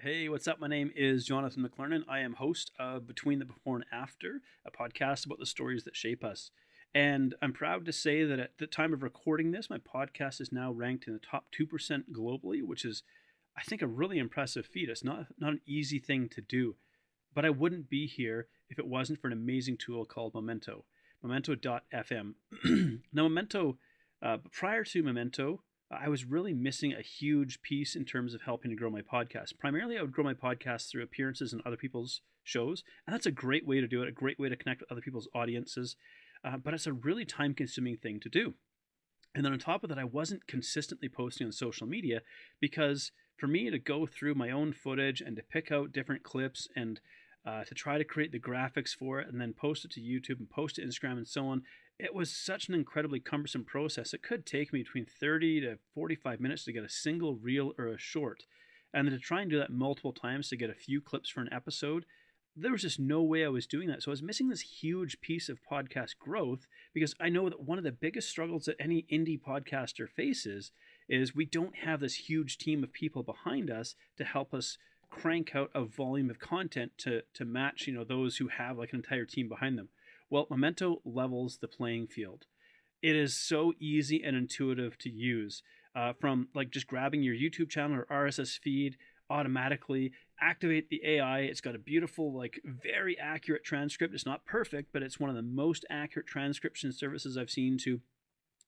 Hey, what's up? My name is Jonathan McLernan. I am host of Between the Before and After, a podcast about the stories that shape us. And I'm proud to say that at the time of recording this, my podcast is now ranked in the top 2% globally, which is, I think, a really impressive feat. It's not an easy thing to do, but I wouldn't be here if it wasn't for an amazing tool called Momento, Memento.fm. Now, Memento, prior to Memento, I was really missing a huge piece in terms of helping to grow my podcast. Primarily, I would grow my podcast through appearances in other people's shows, and that's a great way to do it, a great way to connect with other people's audiences. But it's a really time consuming thing to do. And then on top of that, I wasn't consistently posting on social media because for me to go through my own footage and to pick out different clips and to try to create the graphics for it and then post it to YouTube and post it to Instagram and so on, it was such an incredibly cumbersome process. It could take me between 30 to 45 minutes to get a single reel or a short. And then to try and do that multiple times to get a few clips for an episode, there was just no way I was doing that. So I was missing this huge piece of podcast growth because I know that one of the biggest struggles that any indie podcaster faces is we don't have this huge team of people behind us to help us crank out a volume of content to match, those who have like an entire team behind them. Well, Memento levels the playing field. It is so easy and intuitive to use, from like just grabbing your YouTube channel or RSS feed, automatically activate the AI. It's got a beautiful, like very accurate transcript. It's not perfect, but it's one of the most accurate transcription services I've seen to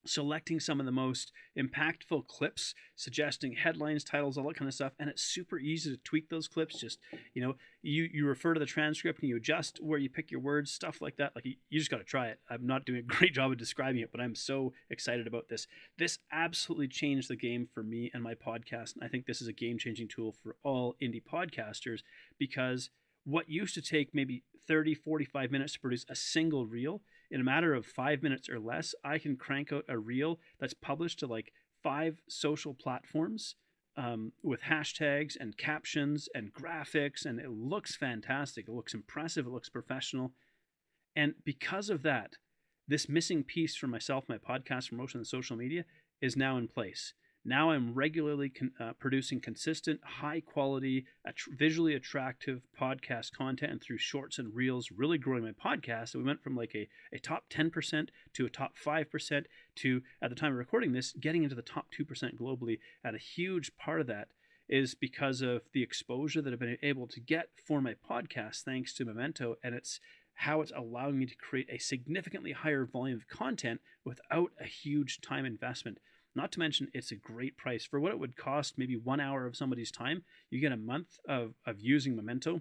selecting some of the most impactful clips, suggesting headlines, titles, all that kind of stuff. And it's super easy to tweak those clips. Just, you refer to the transcript and you adjust where you pick your words, stuff like that. Like you just got to try it. I'm not doing a great job of describing it, but I'm so excited about this. This absolutely changed the game for me and my podcast. And I think this is a game-changing tool for all indie podcasters because what used to take maybe 30, 45 minutes to produce a single reel, in a matter of 5 minutes or less, I can crank out a reel that's published to like 5 social platforms with hashtags and captions and graphics, and it looks fantastic. It looks impressive. It looks professional. And because of that, this missing piece for myself, my podcast promotion and social media, is now in place. Now I'm regularly producing consistent, high quality, visually attractive podcast content, and through shorts and reels, really growing my podcast. So we went from like a top 10% to a top 5% to, at the time of recording this, getting into the top 2% globally. And a huge part of that is because of the exposure that I've been able to get for my podcast thanks to Memento, and it's how it's allowing me to create a significantly higher volume of content without a huge time investment. Not to mention, it's a great price. For what it would cost, maybe 1 hour of somebody's time, you get a month of using Memento,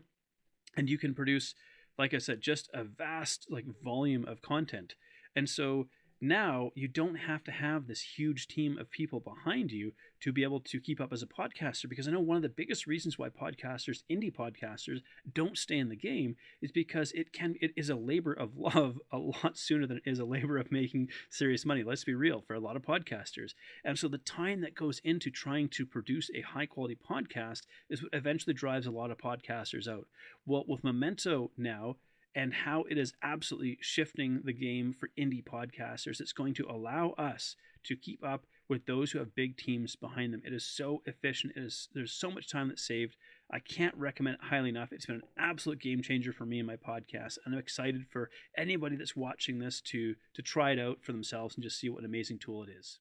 and you can produce, like I said, just a vast like volume of content. And so now you don't have to have this huge team of people behind you to be able to keep up as a podcaster, because I know one of the biggest reasons why podcasters, indie podcasters, don't stay in the game is because it is a labor of love a lot sooner than it is a labor of making serious money. Let's be real, for a lot of podcasters. And so the time that goes into trying to produce a high quality podcast is what eventually drives a lot of podcasters out. Well, with Memento now, and how it is absolutely shifting the game for indie podcasters, it's going to allow us to keep up with those who have big teams behind them. It is so efficient. There's so much time that's saved. I can't recommend it highly enough. It's been an absolute game changer for me and my podcast, and I'm excited for anybody that's watching this to try it out for themselves and just see what an amazing tool it is.